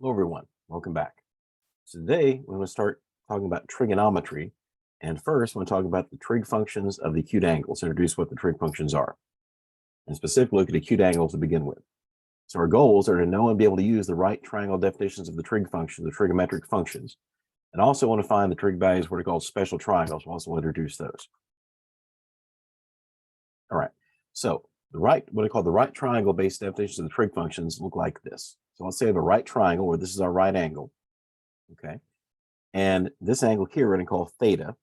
Hello, everyone. Welcome back. So today, we're going to start talking about trigonometry. And first, we're going to talk about the trig functions of the acute angles, introduce what the trig functions are, and specifically look at acute angles to begin with. So our goals are to know and be able to use the right triangle definitions of the trig function, the trigonometric functions, and also want to find the trig values, what are called special triangles. We'll also introduce those. All right. So what I call the right triangle based definitions of the trig functions look like this. So let's say I have a right triangle where this is our right angle. Okay. And this angle here we're going to call theta.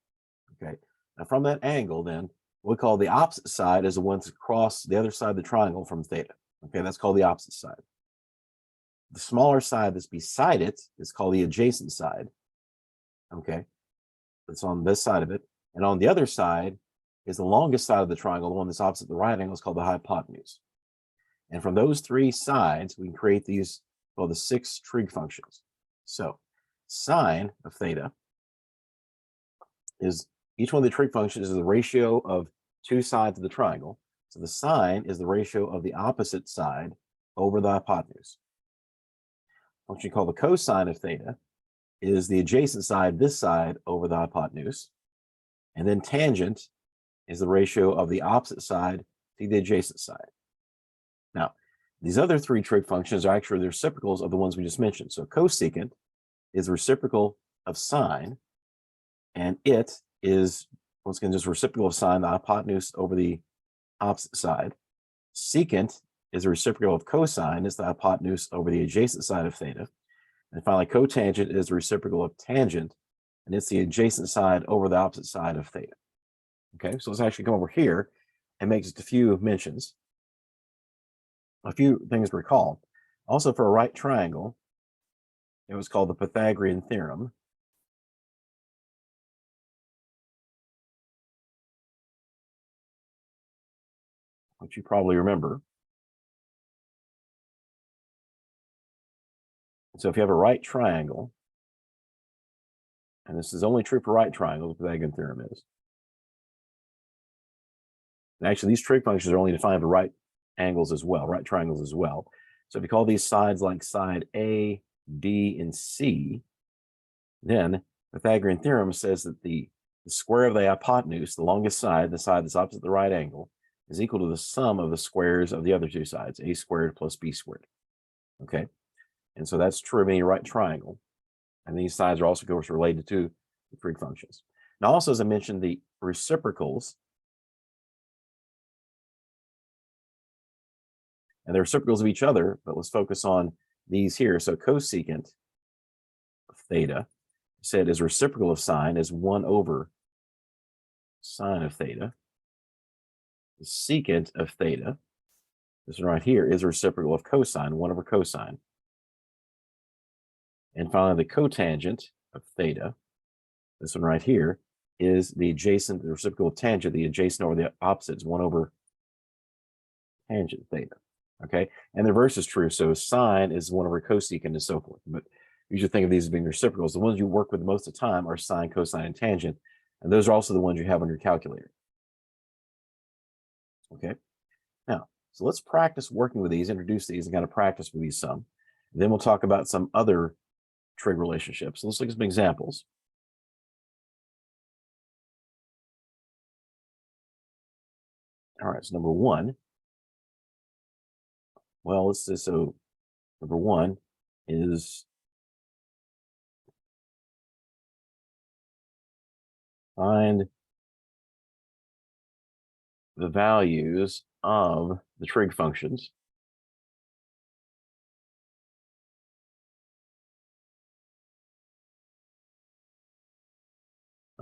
Okay. Now from that angle, then we call the opposite side is the one that's across the other side of the triangle from theta. Okay, that's called the opposite side. The smaller side that's beside it is called the adjacent side. Okay, that's on this side of it. And on the other side is the longest side of the triangle, the one that's opposite the right angle is called the hypotenuse. And from those three sides, we can create these called the 6 trig functions. So sine of theta is each one of the trig functions is the ratio of two sides of the triangle. So the sine is the ratio of the opposite side over the hypotenuse. What you call the cosine of theta is the adjacent side, this side over the hypotenuse. And then tangent is the ratio of the opposite side to the adjacent side. Now, these other 3 trig functions are actually the reciprocals of the ones we just mentioned. So cosecant is the reciprocal of sine, and it is, once again, just reciprocal of sine, the hypotenuse over the opposite side. Secant is a reciprocal of cosine, it's the hypotenuse over the adjacent side of theta. And finally, cotangent is the reciprocal of tangent, and it's the adjacent side over the opposite side of theta. Okay, so let's actually come over here and make just a few mentions. A few things to recall. Also, for a right triangle, it was called the Pythagorean theorem. Which you probably remember. So if you have a right triangle, and this is only true for right triangles, the Pythagorean theorem is. And actually, these trig functions are only defined for right angles as well, right triangles as well. So if you call these sides like side A, D, and C, then the Pythagorean theorem says that the square of the hypotenuse, the longest side, the side that's opposite the right angle, is equal to the sum of the squares of the other two sides, a squared plus b squared. Okay, and so that's true of any right triangle. And these sides are also, of course, related to the trig functions. Now, also, as I mentioned, the reciprocals, and they're reciprocals of each other, but let's focus on these here. So cosecant of theta said is reciprocal of sine is 1 over sine of theta. The secant of theta, this one right here, is a reciprocal of cosine, 1 over cosine. And finally, the cotangent of theta, this one right here, is the adjacent, the reciprocal of tangent, the adjacent over the opposite is 1 over tangent theta. Okay, and the reverse is true. So sine is 1 over cosecant and so forth. But you should think of these as being reciprocals. The ones you work with most of the time are sine, cosine, and tangent. And those are also the ones you have on your calculator. Okay, now, so let's practice working with these, introduce these, and kind of practice with these some. And then we'll talk about some other trig relationships. So let's look at some examples. All right, so number 1. Well, let's say, so number 1 is find the values of the trig functions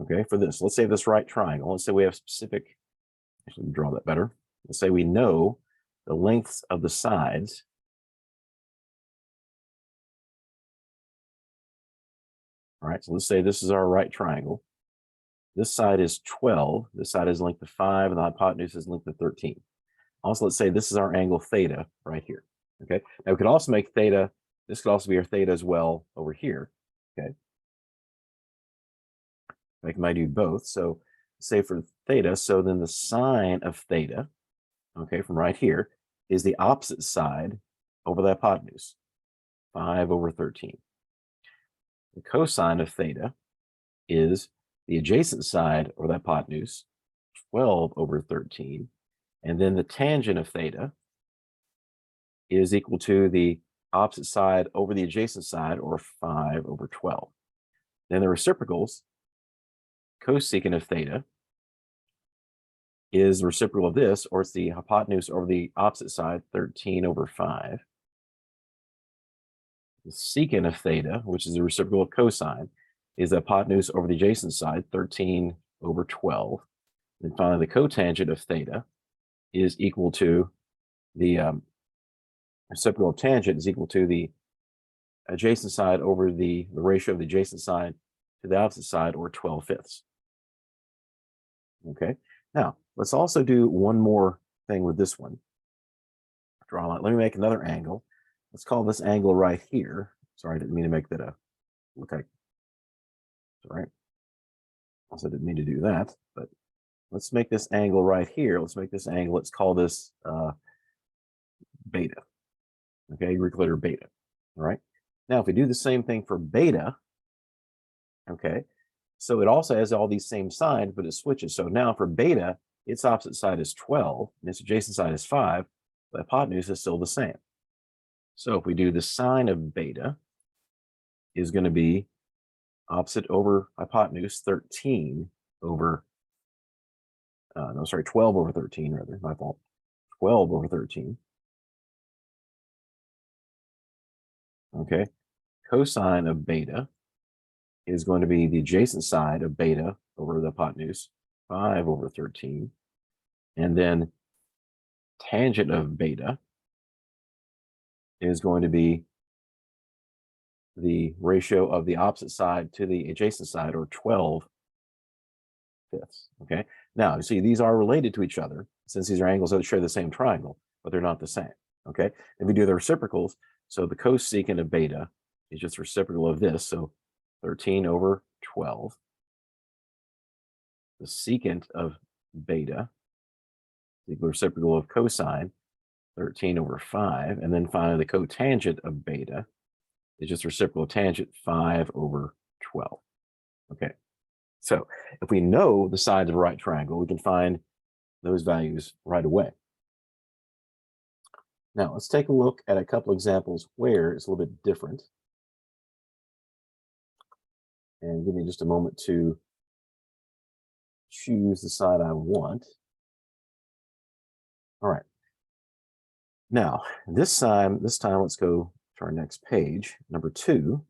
okay, for this. Let's say this right triangle. Let's say we have specific, actually, let me draw that better. Let's say we know the lengths of the sides. All right, so let's say this is our right triangle. This side is 12. This side is length of 5, and the hypotenuse is length of 13. Also, let's say this is our angle theta right here. Okay, now we could also make theta, this could also be our theta as well over here. Okay, I might do both. So say for theta, so then the sine of theta, okay, from right here, is the opposite side over the hypotenuse. 5 over 13. The cosine of theta is the adjacent side, or the hypotenuse, 12 over 13. And then the tangent of theta is equal to the opposite side over the adjacent side, or 5 over 12. Then the reciprocals, cosecant of theta is the reciprocal of this, or it's the hypotenuse over the opposite side, 13 over 5. The secant of theta, which is the reciprocal of cosine, is the hypotenuse over the adjacent side, 13 over 12. And finally, the cotangent of theta is equal to the reciprocal of tangent is equal to the adjacent side over the ratio of the adjacent side to the opposite side, or 12/5. Okay, now let's also do one more thing with this one. Draw a line. Let me make another angle. Let's call this angle right here. Sorry, I didn't mean to make that look like. All right. Also didn't mean to do that, but let's make this angle right here. Let's make this angle. Let's call this beta. Okay, Greek letter beta. All right. Now, if we do the same thing for beta, okay, so it also has all these same signs, but it switches. So now for beta, its opposite side is 12, and its adjacent side is 5. The hypotenuse is still the same. So if we do the sine of beta is going to be opposite over hypotenuse, 13 over, 12 over 13, rather, my fault, 12 over 13. Okay, cosine of beta is going to be the adjacent side of beta over the hypotenuse, 5 over 13. And then tangent of beta is going to be the ratio of the opposite side to the adjacent side, or 12/5. Okay, now you see these are related to each other since these are angles that share the same triangle, but they're not the same. Okay, if we do the reciprocals, so the cosecant of beta is just reciprocal of this, so 13 over 12. The secant of beta is the reciprocal of cosine, 13 over 5. And then finally, the cotangent of beta is just reciprocal of tangent, 5 over 12. Okay, so if we know the sides of a right triangle, we can find those values right away. Now, let's take a look at a couple examples where it's a little bit different. And give me just a moment to choose the side I want. All right. Now, this time, let's go to our next page, number 2.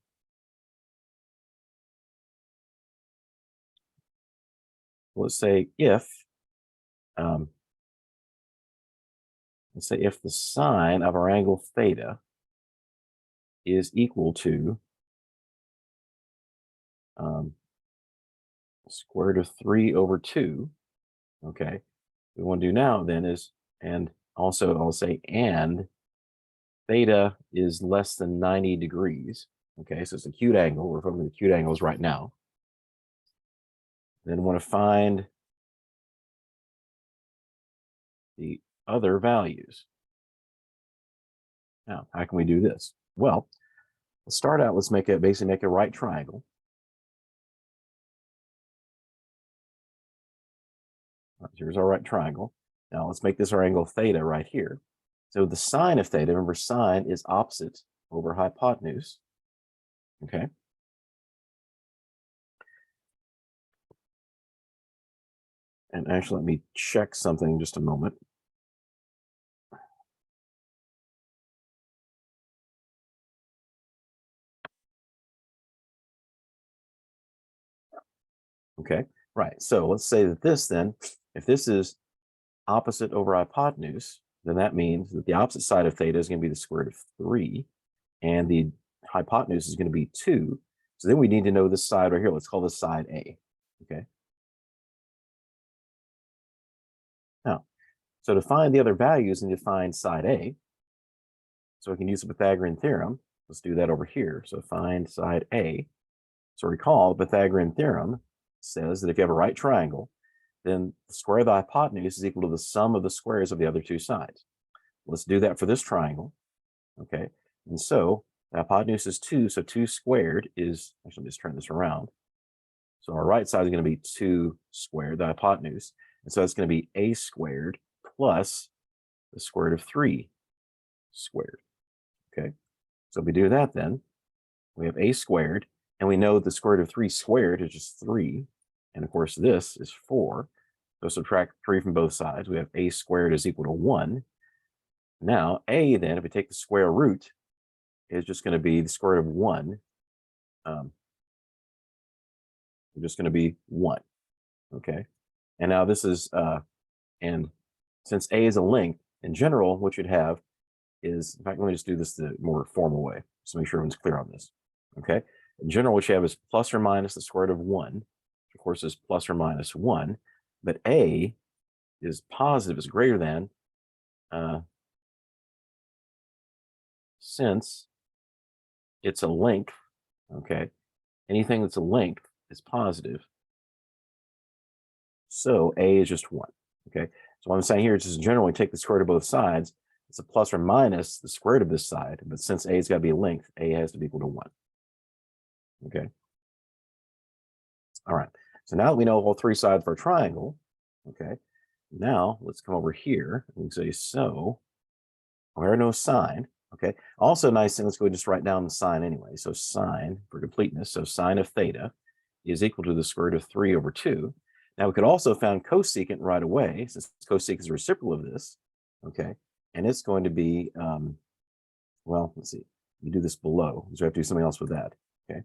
Let's say if the sine of our angle theta is equal to square root of 3 over 2. Okay, what we want to do now then is, and also I'll say, and theta is less than 90 degrees. Okay, so it's an acute angle. We're focusing on acute angles right now. Then want to find the other values. Now, how can we do this? Well, let's start out. Let's basically make a right triangle. Here's our right triangle. Now let's make this our angle theta right here. So the sine of theta, remember, sine is opposite over hypotenuse. Okay. And actually, let me check something in just a moment. Okay, right. So let's say that this then, if this is opposite over hypotenuse, then that means that the opposite side of theta is going to be the square root of 3, and the hypotenuse is going to be 2. So then we need to know this side right here. Let's call this side A. Okay. Now, so to find the other values and to find side A, so we can use the Pythagorean theorem. Let's do that over here. So find side A. So recall, the Pythagorean theorem says that if you have a right triangle, then the square of the hypotenuse is equal to the sum of the squares of the other two sides. Let's do that for this triangle. Okay, and so The hypotenuse is 2, so 2 squared is, actually, let me just turn this around. So our right side is going to be 2 squared, the hypotenuse. And so it's going to be a squared plus the square root of 3 squared. Okay, so if we do that, then we have a squared, and we know the square root of 3 squared is just 3. And of course, this is 4. So subtract 3 from both sides. We have a squared is equal to 1. Now, a, then, if we take the square root, is just going to be the square root of 1. Just going to be 1. Okay. And now this is, and since a is a length, in general, what you'd have is, in fact, let me just do this the more formal way, so make sure everyone's clear on this. Okay. In general, what you have is plus or minus the square root of 1. Of course, is plus or minus 1, but a is positive, is greater than, since it's a length, okay, anything that's a length is positive. So a is just 1. Okay. So what I'm saying here is just generally take the square root of both sides. It's a plus or minus the square root of this side, but since a has got to be a length, a has to be equal to 1. Okay. All right. So now that we know all 3 sides of our triangle, okay, now let's come over here and say, so where no sine. Okay. Also, nice thing, let's go just write down the sine anyway. So sine, for completeness, so sine of theta is equal to the square root of 3 over 2. Now we could also find cosecant right away, since cosecant is a reciprocal of this. Okay. And it's going to be, well, let's see. You do this below, so we have to do something else with that. Okay.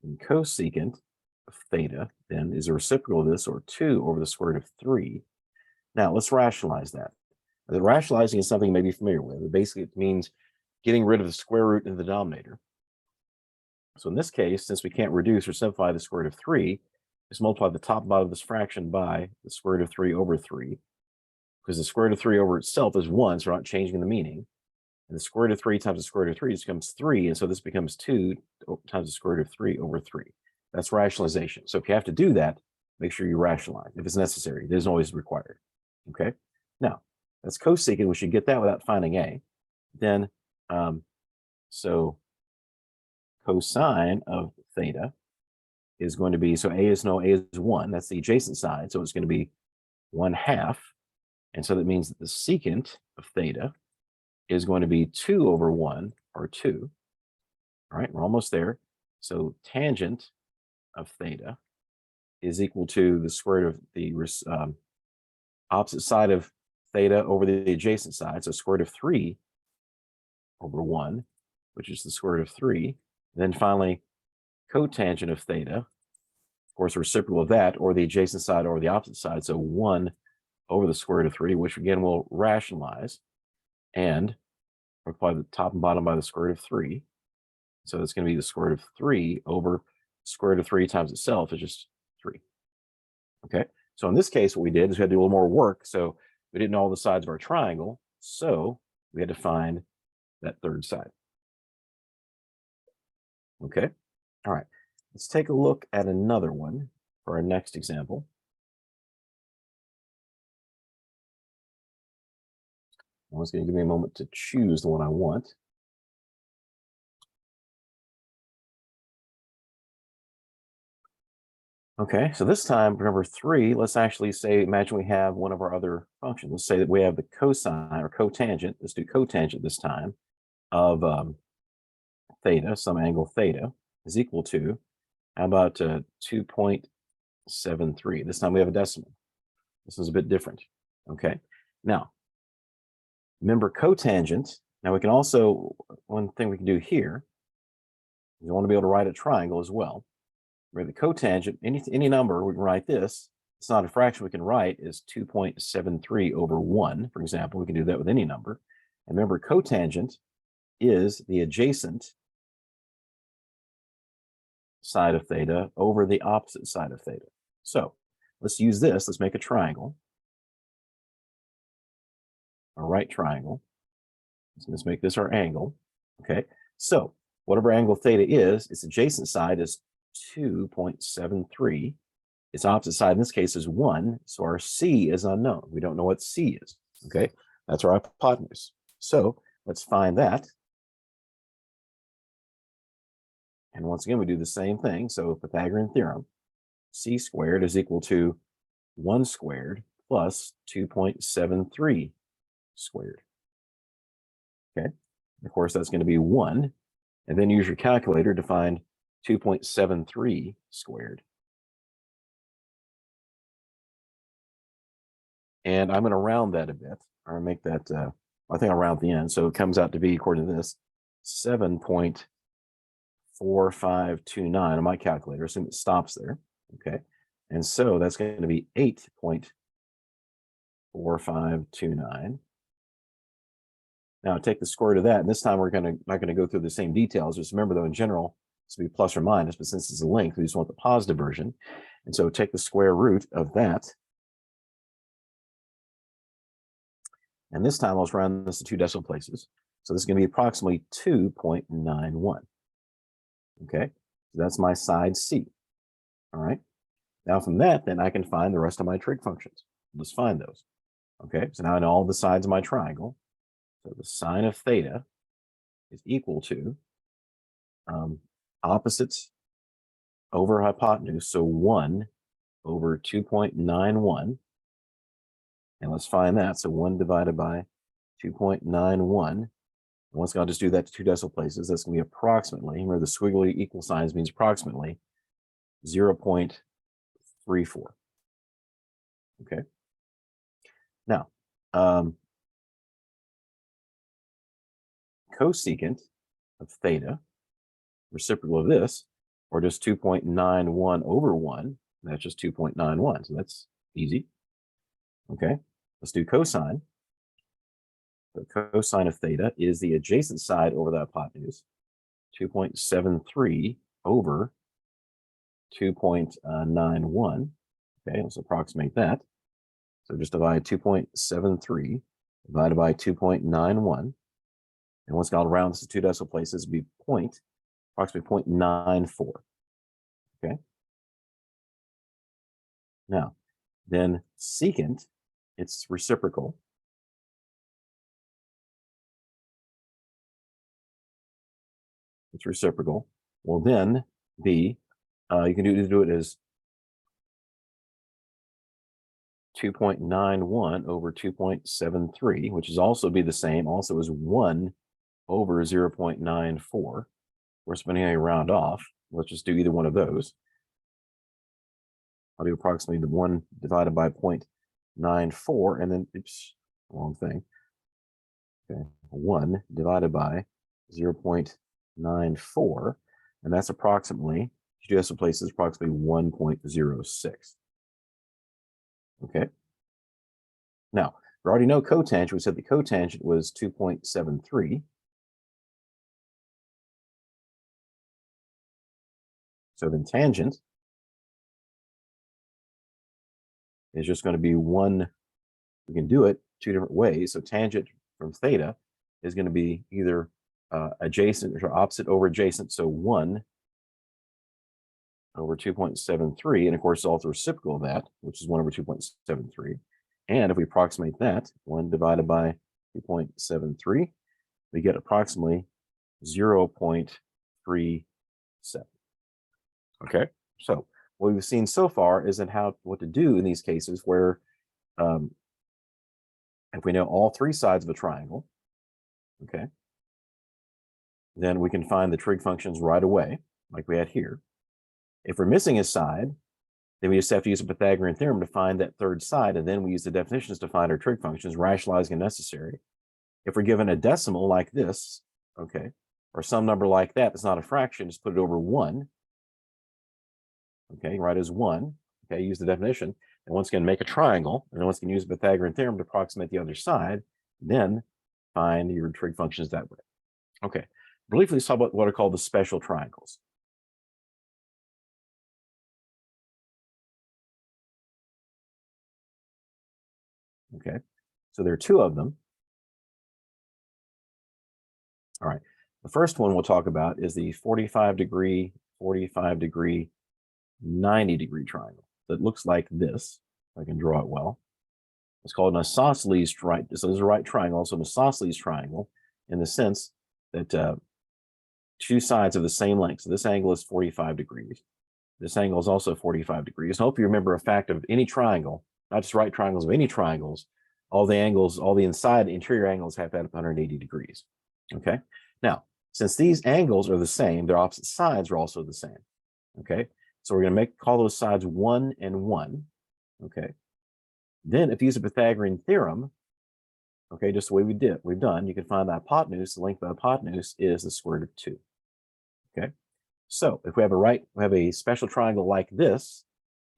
And cosecant of theta then is a reciprocal of this, or 2 over the square root of 3. Now let's rationalize that. The rationalizing is something you may be familiar with. Basically, it means getting rid of the square root in the denominator. So in this case, since we can't reduce or simplify the square root of 3, just multiply the top and bottom of this fraction by the square root of 3 over 3. Because the square root of 3 over itself is 1, so we're not changing the meaning. And the square root of 3 times the square root of 3 just becomes 3, and so this becomes 2 times the square root of 3 over 3. That's rationalization. So if you have to do that, make sure you rationalize if it's necessary. It isn't always required. Okay? Now, that's cosecant. We should get that without finding a. Then, so cosine of theta is going to be, so a is 1. That's the adjacent side, so it's going to be 1/2. And so that means that the secant of theta is going to be 2 over 1, or 2. All right, we're almost there. So tangent of theta is equal to the square root of the opposite side of theta over the adjacent side. So square root of 3 over 1, which is the square root of 3. And then finally, cotangent of theta, of course, a reciprocal of that, or the adjacent side over the opposite side. So 1 over the square root of 3, which again will rationalize and multiply the top and bottom by the square root of 3. So it's going to be the square root of 3 over square root of 3 times itself is just 3. Okay. So in this case, what we did is we had to do a little more work. So we didn't know all the sides of our triangle. So we had to find that third side. Okay. All right. Let's take a look at another one for our next example. It's going to give me a moment to choose the one I want. Okay, so this time for number 3, let's actually say, imagine we have one of our other functions. Let's say that we have the cosine or cotangent. Let's do cotangent this time of theta, some angle theta is equal to, how about 2.73? This time we have a decimal. This is a bit different. Okay, now remember cotangent. Now we can also, one thing we can do here is we want to be able to write a triangle as well. Where the cotangent, any number, we can write this. It's not a fraction we can write is 2.73 over 1, for example. We can do that with any number. And remember, cotangent is the adjacent side of theta over the opposite side of theta. So let's use this. Let's make a triangle, a right triangle. So let's make this our angle. Okay. So whatever angle theta is, its adjacent side is 2.73. Its opposite side in this case is 1. So our C is unknown. We don't know what C is. Okay. That's our hypotenuse. So let's find that. And once again, we do the same thing. So Pythagorean theorem, c squared is equal to 1 squared plus 2.73 squared. Okay. Of course, that's going to be 1. And then use your calculator to find 2.73 squared. And I'm going to round that a bit, or make that, I think I'll round the end. So it comes out to be, according to this, 7.4529 on my calculator. Assume it stops there. Okay. And so that's going to be 8.4529. Now take the square root of that, and this time we're not going to go through the same details. Just remember, though, in general, it's to be plus or minus, but since it's a length, we just want the positive version. And so take the square root of that. And this time I'll just round this to 2 decimal places. So this is going to be approximately 2.91. Okay, so that's my side C. All right. Now from that, then I can find the rest of my trig functions. Let's find those. Okay, so now I know all the sides of my triangle. So the sine of theta is equal to opposites over hypotenuse, so 1 over 2.91. And let's find that. So 1 divided by 2.91. Once again, I'll just do that to 2 decimal places. That's going to be approximately, remember the squiggly equal signs means approximately 0.34. Okay. Now, cosecant of theta, reciprocal of this, or just 2.91 over 1, that's just 2.91. So that's easy. Okay, let's do cosine. So cosine of theta is the adjacent side over the hypotenuse, 2.73 over 2.91. Okay, let's approximate that. So just divide 2.73 divided by 2.91. And once I'll round this to 2 decimal places, it'll be approximately 0.94. Okay. Now, then secant, it's reciprocal. It's reciprocal. Will then be, you can do it as 2.91 over 2.73, which is also be the same, also as 1 over 0.94. We're spending a round off. Let's just do either one of those. I'll do approximately the 1 divided by 0.94, and then, oops, wrong thing. Okay, 1 divided by 0.94, and that's approximately, two decimal places, approximately 1.06. Okay. Now, we already know cotangent. We said the cotangent was 2.73. So then tangent is just going to be 1. We can do it 2 different ways. So tangent from theta is going to be either adjacent or opposite over adjacent. So 1 over 2.73. And of course, it's also reciprocal of that, which is 1 over 2.73. And if we approximate that, 1 divided by 2.73, we get approximately 0.37. Okay, so what we've seen so far is in what to do in these cases where if we know all 3 sides of a triangle, okay, then we can find the trig functions right away, like we had here. If we're missing a side, then we just have to use a Pythagorean theorem to find that 3rd side, and then we use the definitions to find our trig functions, rationalizing if necessary. If we're given a decimal like this, okay, or some number like that that's not a fraction, just put it over 1. Okay, write as 1. Okay, use the definition. And once again, make a triangle. And then once again, use the Pythagorean theorem to approximate the other side. Then find your trig functions that way. Okay, briefly, let's talk about what are called the special triangles. Okay, so there are 2 of them. All right, the first one we'll talk about is the 45-degree, 45-degree, 90-degree triangle that looks like this. If I can draw it well. It's called an isosceles triangle. So there's a right triangle, also an isosceles triangle, in the sense that two sides of the same length. So this angle is 45 degrees. This angle is also 45 degrees. I hope you remember a fact of any triangle, not just right triangles, of any triangles, all the angles, all the interior angles have to add up 180 degrees. Okay. Now, since these angles are the same, their opposite sides are also the same. Okay. So we're going to call those sides 1 and 1. Okay. Then if you use a Pythagorean theorem, okay, just the way we've done, you can find the hypotenuse. The length of the hypotenuse is the square root of 2. Okay. So if we have a special triangle like this,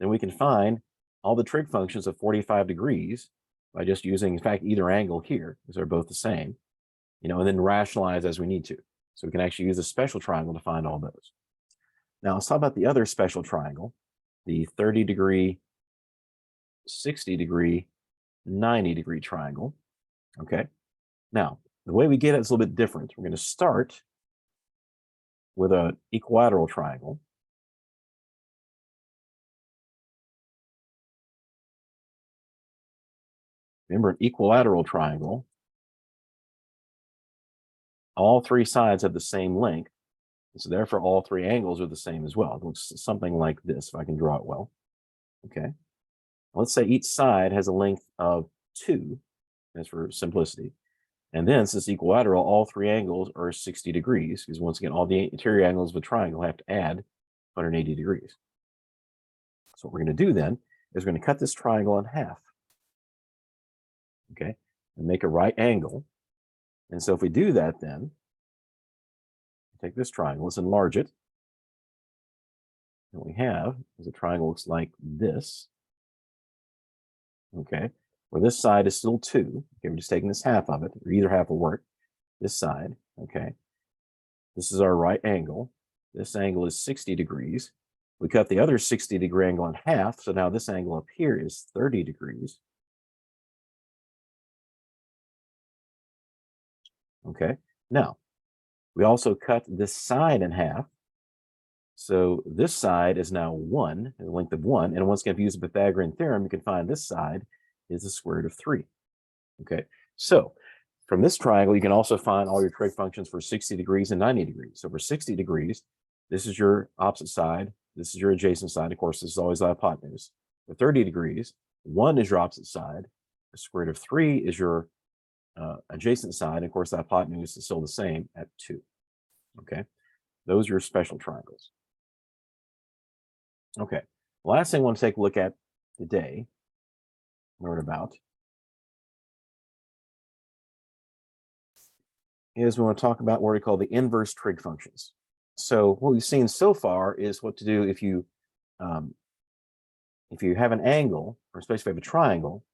then we can find all the trig functions of 45 degrees by just using, in fact, either angle here, because they're both the same, and then rationalize as we need to. So we can actually use a special triangle to find all those. Now let's talk about the other special triangle, the 30-degree, 60-degree, 90-degree triangle. Okay. Now, the way we get it is a little bit different. We're going to start with an equilateral triangle. Remember, an equilateral triangle, all three sides have the same length. So therefore, all three angles are the same as well. It looks something like this, if I can draw it well. Okay. Let's say each side has a length of 2, that's for simplicity. And then, since equilateral, all three angles are 60 degrees, because once again, all the interior angles of a triangle have to add 180 degrees. So what we're going to do then is we're going to cut this triangle in half. Okay, and make a right angle. And so if we do that, then take this triangle, let's enlarge it. And what we have is a triangle looks like this. Okay, where this side is still 2. Okay, we're just taking this half of it, or either half will work. This side, okay. This is our right angle. This angle is 60 degrees. We cut the other 60-degree angle in half, so now this angle up here is 30 degrees. Okay, now we also cut this side in half. So this side is now 1, the length of 1. And once again, if you use the Pythagorean theorem, you can find this side is the square root of 3. Okay, so from this triangle, you can also find all your trig functions for 60 degrees and 90 degrees. So for 60 degrees, this is your opposite side. This is your adjacent side. Of course, this is always the hypotenuse. For 30 degrees, 1 is your opposite side. The square root of 3 is your adjacent side. And of course, the hypotenuse is still the same at 2. Okay, those are your special triangles. Okay, the last thing I want to take a look at today, learn about, is we want to talk about what we call the inverse trig functions. So what we've seen so far is what to do if you have an angle, or especially if you have a triangle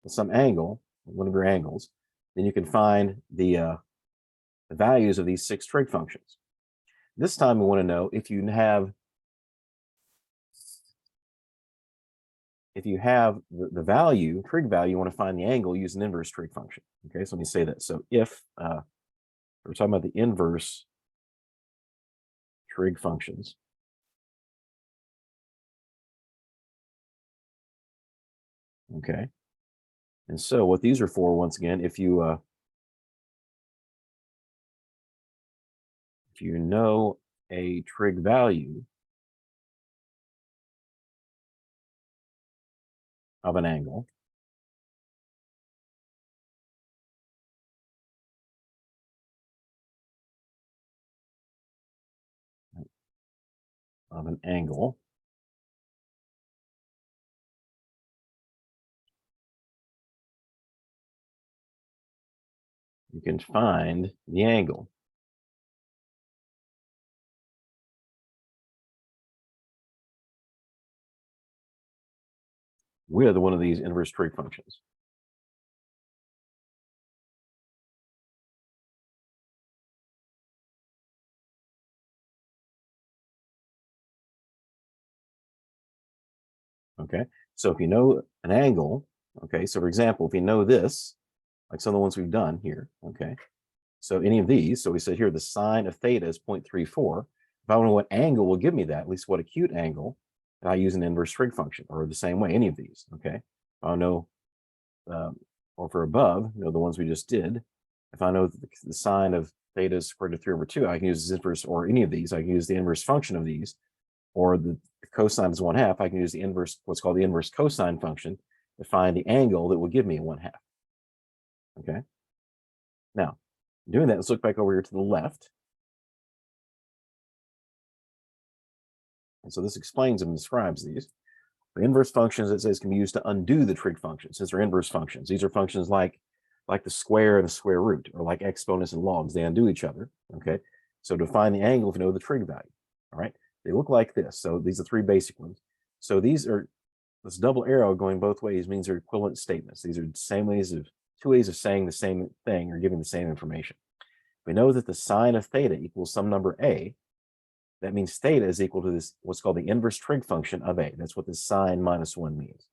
with some angle, one of your angles, then you can find the values of these 6 trig functions. This time we want to know if you have the value, trig value, you want to find the angle, use an inverse trig function. Okay, so let me say that. So if we're talking about the inverse trig functions, okay, and so what these are for, once again, if you know a trig value of an angle, you can find the angle. With one of these inverse trig functions. Okay, so if you know an angle, okay, so for example, if you know this, like some of the ones we've done here, okay, so any of these, so we said here the sine of theta is 0.34. If I want to know what angle will give me that, at least what acute angle, I use an inverse trig function, or the same way, any of these, okay. If I know or for above, the ones we just did, if I know that the sine of theta is square root of 3 over 2, I can use this inverse, or any of these. I can use the inverse function of these, or the cosine is 1/2. I can use the inverse, what's called the inverse cosine function, to find the angle that will give me 1/2. Okay. Now, doing that, let's look back over here to the left. And so this explains and describes these. The inverse functions, it says, can be used to undo the trig functions, since they're inverse functions. These are functions like the square and the square root, or like exponents and logs. They undo each other. Okay. So to find the angle, if you know the trig value. All right. They look like this. So these are three basic ones. So these are, this double arrow going both ways means they're equivalent statements. These are the same ways of, two ways of saying the same thing or giving the same information. We know that the sine of theta equals some number a. That means theta is equal to this, what's called the inverse trig function of a. That's what the sine minus 1 means.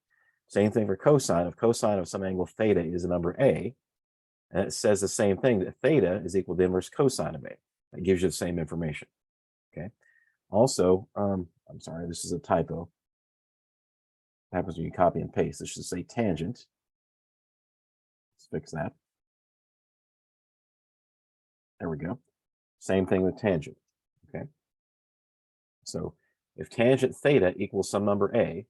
Same thing for cosine. If cosine of some angle theta is a number a, and it says the same thing, that theta is equal to the inverse cosine of a. That gives you the same information. Okay. Also, I'm sorry, this is a typo. It happens when you copy and paste. This should say tangent. Let's fix that. There we go. Same thing with tangent. Okay. So if tangent theta equals some number a,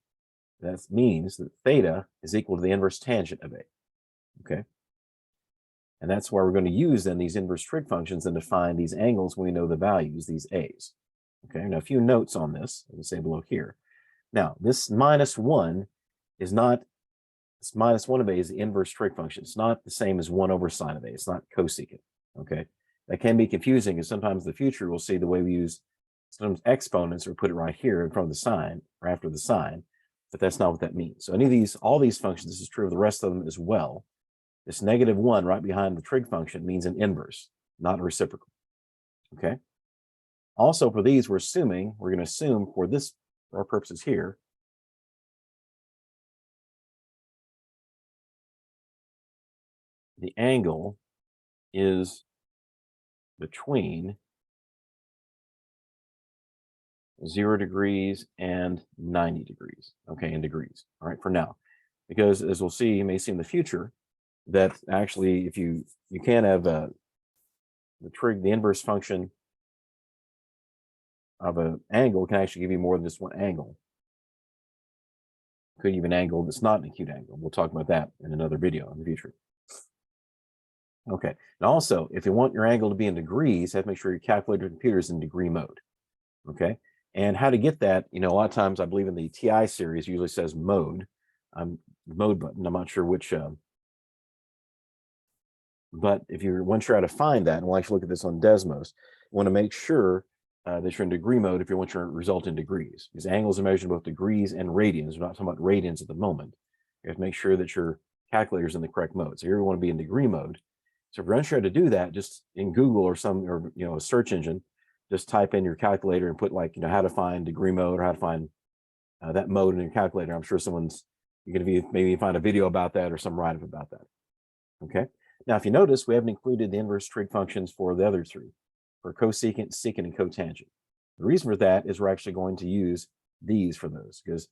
that means that theta is equal to the inverse tangent of a. Okay. And that's why we're going to use then these inverse trig functions and define these angles when we know the values, these a's. Okay. Now a few notes on this, let me say below here. Now this minus 1 is not, this minus 1 of a is the inverse trig function. It's not the same as 1 over sine of a. It's not cosecant. Okay. That can be confusing, and sometimes in the future we'll see the way we use sometimes exponents or put it right here in front of the sign or after the sign, but that's not what that means. So any of these, all these functions, this is true of the rest of them as well. This -1 right behind the trig function means an inverse, not a reciprocal. Okay. Also for these, we're going to assume for this, for our purposes here, the angle is between 0 degrees and 90 degrees. Okay, in degrees. All right, for now. Because as we'll see, you may see in the future that actually if you can have the inverse function of an angle can actually give you more than just one angle. Could even angle that's not an acute angle. We'll talk about that in another video in the future. Okay, and also if you want your angle to be in degrees, you have to make sure your calculator computer is in degree mode. Okay, and how to get that, a lot of times I believe in the TI series usually says mode, mode button. I'm not sure which, but if you're once you're how to find that, and we'll actually look at this on Desmos, you want to make sure that you're in degree mode if you want your result in degrees, because angles are measured in both degrees and radians. We're not talking about radians at the moment. You have to make sure that your calculator is in the correct mode. So here we want to be in degree mode. So if you're unsure how to do that, just in Google or a search engine, just type in your calculator and put how to find degree mode or how to find that mode in your calculator. I'm sure you're going to be maybe find a video about that or some write-up about that. Okay. Now, if you notice, we haven't included the inverse trig functions for the other three, for cosecant, secant, and cotangent. The reason for that is we're actually going to use these for those, because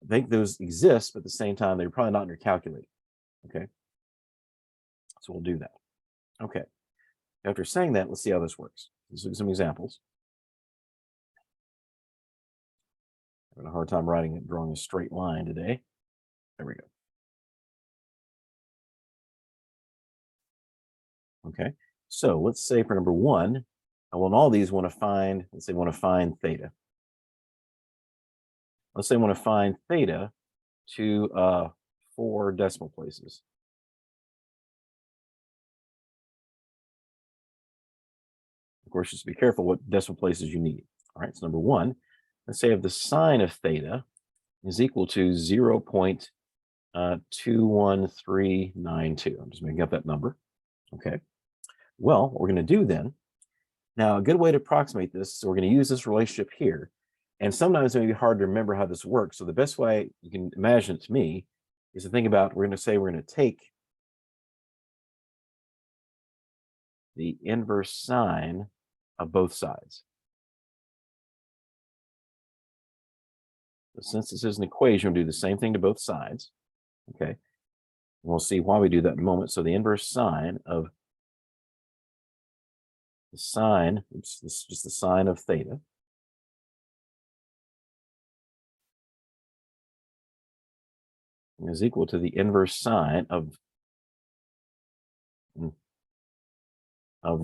I think those exist, but at the same time, they're probably not in your calculator. Okay. So we'll do that. Okay. After saying that, let's see how this works. Let's look at some examples. I'm having a hard time drawing a straight line today. There we go. Okay, so let's say for number 1, well, in all these want to find, let's say want to find theta. Let's say want to find theta to 4 decimal places. Of course, just be careful what decimal places you need. All right, so number 1, let's say if the sine of theta is equal to 0.21392. I'm just making up that number. Okay. Well, what we're going to do then, now a good way to approximate this, so we're going to use this relationship here. And sometimes it may be hard to remember how this works. So the best way you can imagine it to me is to think about, we're going to take the inverse sine of both sides. So since this is an equation, we'll do the same thing to both sides. Okay. We'll see why we do that in a moment. So the inverse sine of the sine, this is just the sine of theta, is equal to the inverse sine of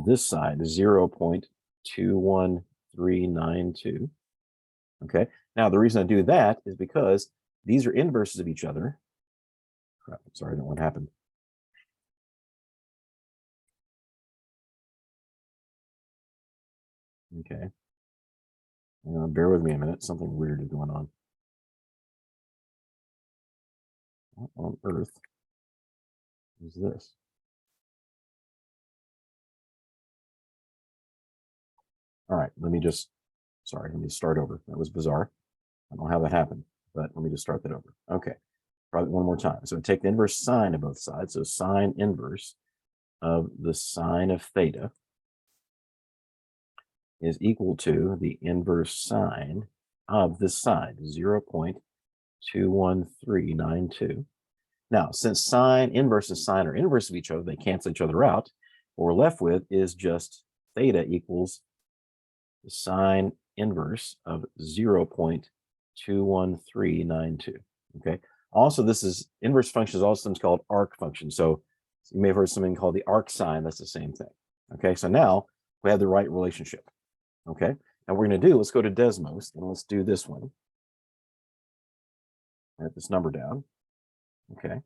this side, 0.21392. Okay. Now, the reason I do that is because these are inverses of each other. Crap, I'm sorry, I don't know what happened. Okay. Bear with me a minute. Something weird is going on. What on earth is this? All right, let me start over. That was bizarre. I don't know how that happened, but let me just start that over. Okay, try it one more time. So take the inverse sine of both sides. So sine inverse of the sine of theta is equal to the inverse sine of this side, 0.21392. Now, since sine inverse and sine are inverse of each other, they cancel each other out. What we're left with is just theta equals the sine inverse of 0.21392. Okay. Also, this is inverse function is also sometimes called arc function. So you may have heard something called the arc sine. That's the same thing. Okay. So now we have the right relationship. Okay. Now we're going to do, let's go to Desmos and let's do this one. Write this number down. Okay. And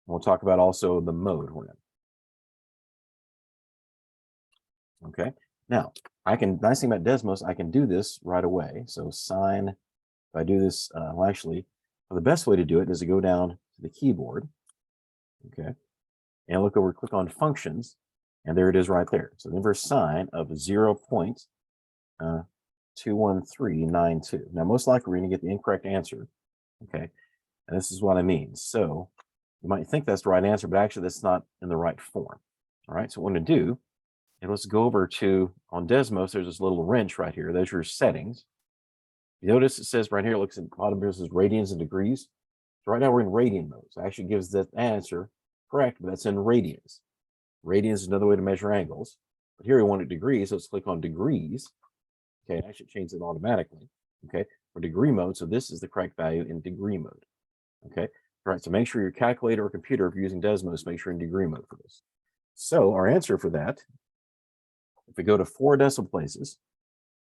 we'll talk about also the mode we're in. Okay. Now, nice thing about Desmos, I can do this right away. So sine, if I do this, the best way to do it is to go down to the keyboard. Okay. And look over, click on functions, and there it is right there. So the inverse sine of 0.21392. Now, most likely we're going to get the incorrect answer. Okay. And this is what I mean. So you might think that's the right answer, but actually that's not in the right form. All right. So what I'm going to do, and let's go over to, on Desmos, there's this little wrench right here. Those are your settings. You notice it says right here, it looks at the bottom, this is radians and degrees. So right now we're in radian mode. So it actually gives that answer correct, but that's in radians. Radians is another way to measure angles. But here we want it degrees, so let's click on degrees. Okay, it actually changes it automatically. Okay, for degree mode, so this is the correct value in degree mode. Okay, all right, so make sure your calculator or computer, if you're using Desmos, make sure in degree mode for this. So our answer for that, if we go to 4 decimal places,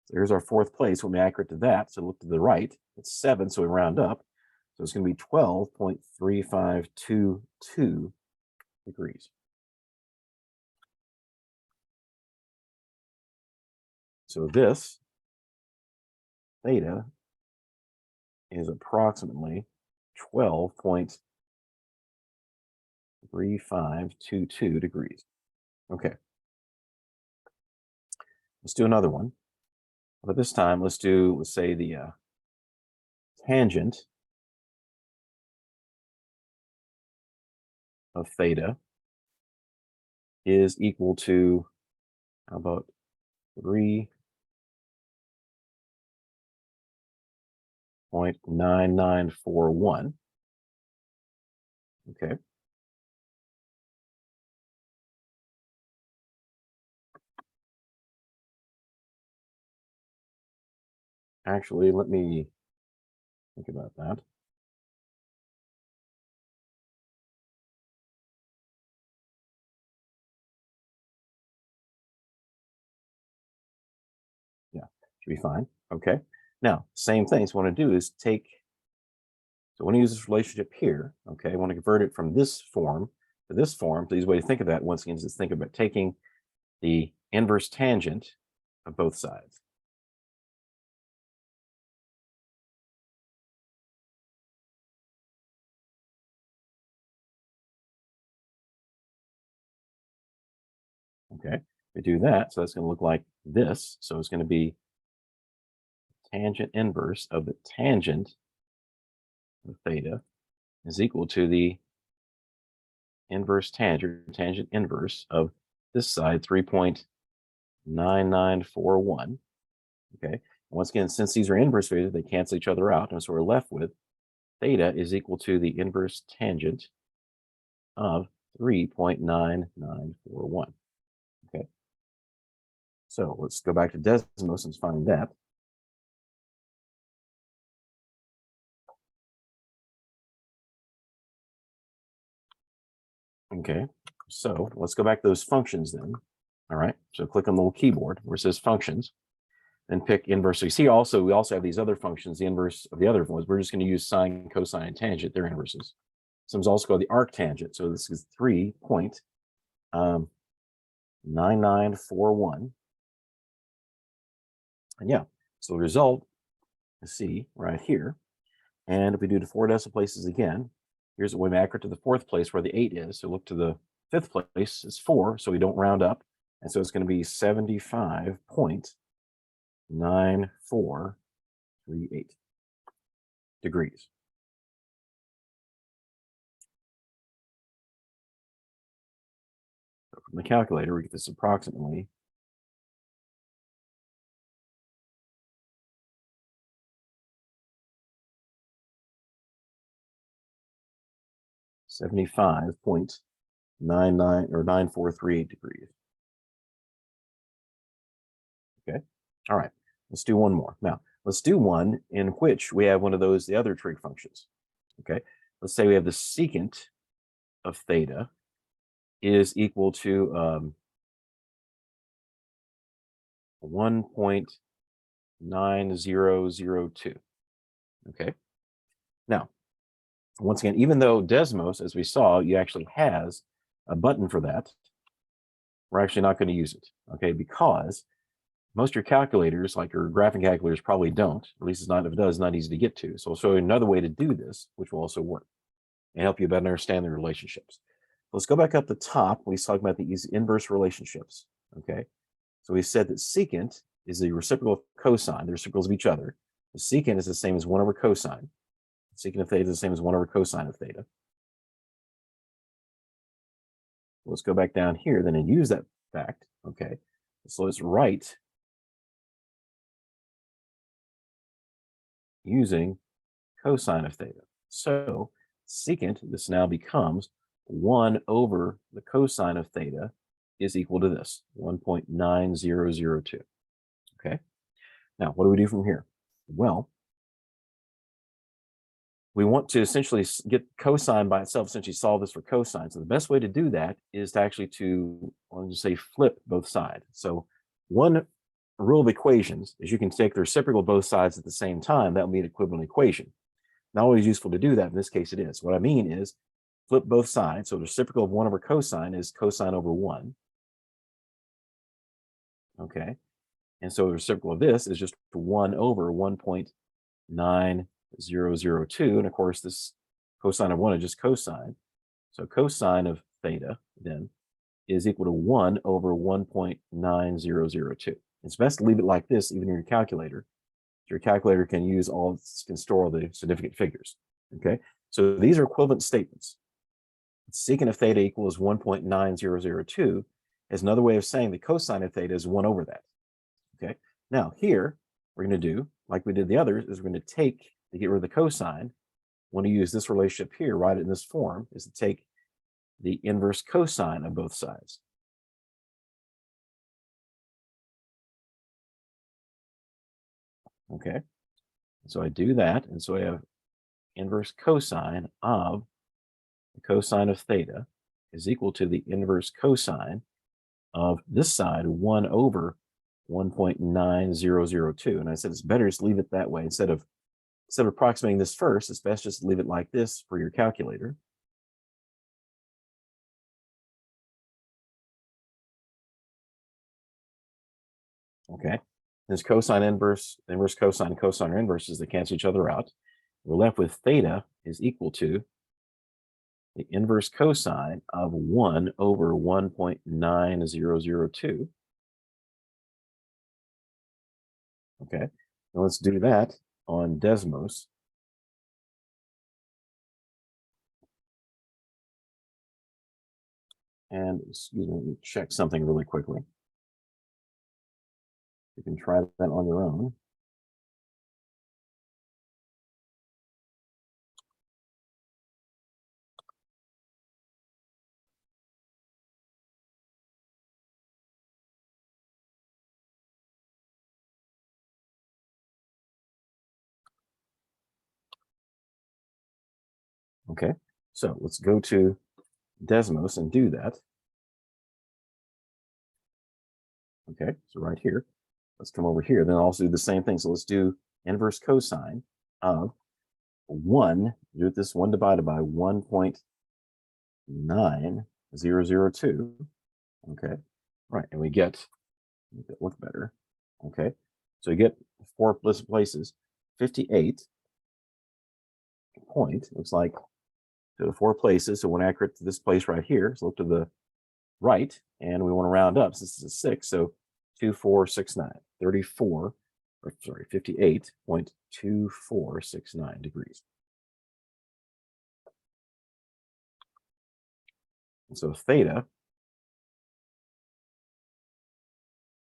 so here's our 4th place, we'll be accurate to that. So look to the right, it's 7, so we round up. So it's going to be 12.3522 degrees. So this theta is approximately 12.3522 degrees. Okay. Let's do another one. But this time, let's say the tangent of theta is equal to, how about 3.9941. Okay. Actually, let me think about that. Yeah, should be fine. Okay. Now, same thing. So what I want to do is so I want to use this relationship here. Okay. I want to convert it from this form to this form. The easy way to think of that, once again, is to think about taking the inverse tangent of both sides. Okay. We do that. So that's going to look like this. So it's going to be tangent inverse of the tangent of theta is equal to the inverse tangent inverse of this side, 3.9941. Okay. Once again, since these are inverse values, they cancel each other out. And so we're left with theta is equal to the inverse tangent of 3.9941. Okay, so let's go back to Desmos and find that. Okay, so let's go back to those functions then. All right, so click on the little keyboard where it says functions and pick inverse. So you see also, we also have these other functions, the inverse of the other ones. We're just going to use sine, cosine, and tangent, their inverses. Some's also called the arctangent. So this is 3.9941. And yeah, so the result is C right here. And if we do the 4 decimal places again, here's what we accurate to the 4th place where the 8 is. So look to the 5th place, it's 4, so we don't round up. And so it's going to be 75.9438 degrees. So from the calculator, we get this approximately 75.99 or 9438 degrees. Okay. All right. Let's do one more. Now, let's do one in which we have one of those, the other trig functions. Okay. Let's say we have the secant of theta is equal to 1.9002. Okay. Now, once again, even though Desmos, as we saw, you actually has a button for that, we're actually not going to use it. Okay, because most of your calculators, like your graphing calculators, probably don't. At least it's not, if it does, not easy to get to. So I'll show you another way to do this, which will also work and help you better understand the relationships. Let's go back up the top. We talked about these inverse relationships. Okay, so we said that secant is the reciprocal of cosine. The reciprocals of each other. The secant is the same as 1 over cosine. Secant of theta is the same as 1 over cosine of theta. Let's go back down here then and use that fact. Okay, so let's write using cosine of theta. So secant, this now becomes 1 over the cosine of theta is equal to this, 1.9002. Okay, now what do we do from here? Well, we want to essentially get cosine by itself, essentially solve this for cosine. So the best way to do that is to actually I'll just say flip both sides. So one rule of equations is you can take the reciprocal of both sides at the same time. That will be an equivalent equation. Not always useful to do that. In this case, it is. What I mean is flip both sides. So the reciprocal of 1 over cosine is cosine over 1. Okay. And so the reciprocal of this is just 1 over 1.9002. And of course, this cosine of 1 is just cosine. So cosine of theta then is equal to 1 over 1.9002. It's best to leave it like this, even in your calculator. Your calculator can store all the significant figures. Okay, so these are equivalent statements. Secant of theta equals 1.9002 is another way of saying the cosine of theta is 1 over that. Okay, now here we're going to do, like we did the others, is we're going to take, to get rid of the cosine, when you use this relationship here, write it in this form, is to take the inverse cosine of both sides. Okay, so I do that, and so I have inverse cosine of the cosine of theta is equal to the inverse cosine of this side, 1 over 1.9002. And I said it's better just leave it that way. Instead of approximating this first, it's best just leave it like this for your calculator. Okay, this cosine inverse cosine, cosine are inverses that cancel each other out. We're left with theta is equal to the inverse cosine of 1 over 1.9002. Okay, now let's do that on Desmos. And excuse me, let me check something really quickly. You can try that on your own. Okay, so let's go to Desmos and do that. Okay, so right here, let's come over here. Then also do the same thing. So let's do inverse cosine of 1, do this 1 divided by 1.9002. Okay, right, and we get, make that look better. Okay, so you get 4 places, 58 point, looks like, to the 4 places. So when accurate to this place right here, so look to the right, and we want to round up. So this is a 6, so 2469, 34, or sorry, 58.2469 degrees. And so theta,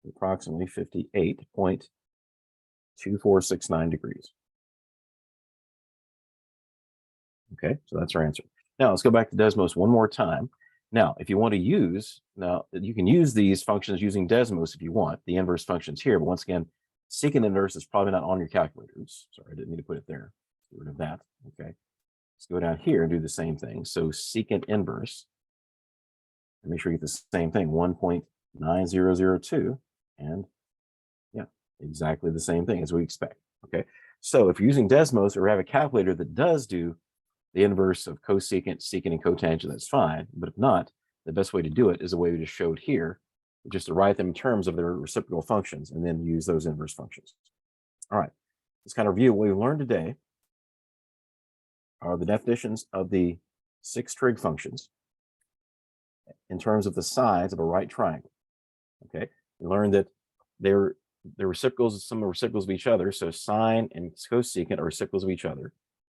approximately 58.2469 degrees. Okay, so that's our answer. Now let's go back to Desmos one more time. Now, if you want to use, now you can use these functions using Desmos if you want, the inverse functions here, but once again, secant inverse is probably not on your calculator. Oops, sorry, I didn't mean to put it there. Get rid of that. Okay, let's go down here and do the same thing. So secant inverse, and make sure you get the same thing, 1.9002, and yeah, exactly the same thing as we expect. Okay, so if you're using Desmos or have a calculator that does do the inverse of cosecant, secant, and cotangent, that's fine. But if not, the best way to do it is the way we just showed here, just to write them in terms of their reciprocal functions and then use those inverse functions. All right, let's kind of review what we learned today are the definitions of the 6 trig functions in terms of the sides of a right triangle. Okay, we learned that they're reciprocals, some are reciprocals of each other. So sine and cosecant are reciprocals of each other.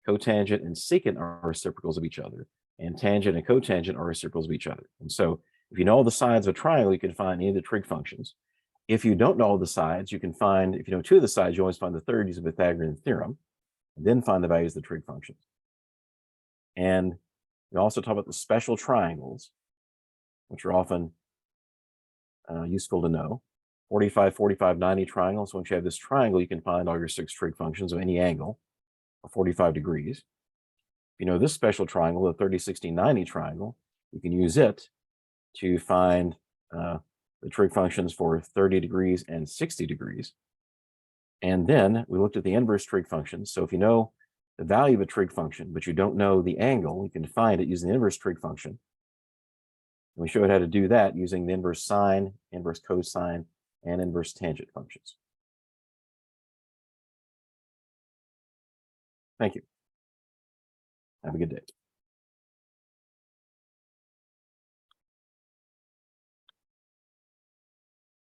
Cotangent and secant are reciprocals of each other, and tangent and cotangent are reciprocals of each other. And so if you know all the sides of a triangle, you can find any of the trig functions. If you don't know all the sides, you can find, if you know 2 of the sides, you always find the third using the Pythagorean theorem, and then find the values of the trig functions. And we also talk about the special triangles, which are often useful to know. 45, 45, 90 triangle. So once you have this triangle, you can find all your 6 trig functions of any angle of 45 degrees. If you know this special triangle, the 30, 60, 90 triangle, you can use it to find the trig functions for 30 degrees and 60 degrees. And then we looked at the inverse trig functions. So if you know the value of a trig function, but you don't know the angle, you can find it using the inverse trig function. And we showed how to do that using the inverse sine, inverse cosine, and inverse tangent functions. Thank you. Have a good day.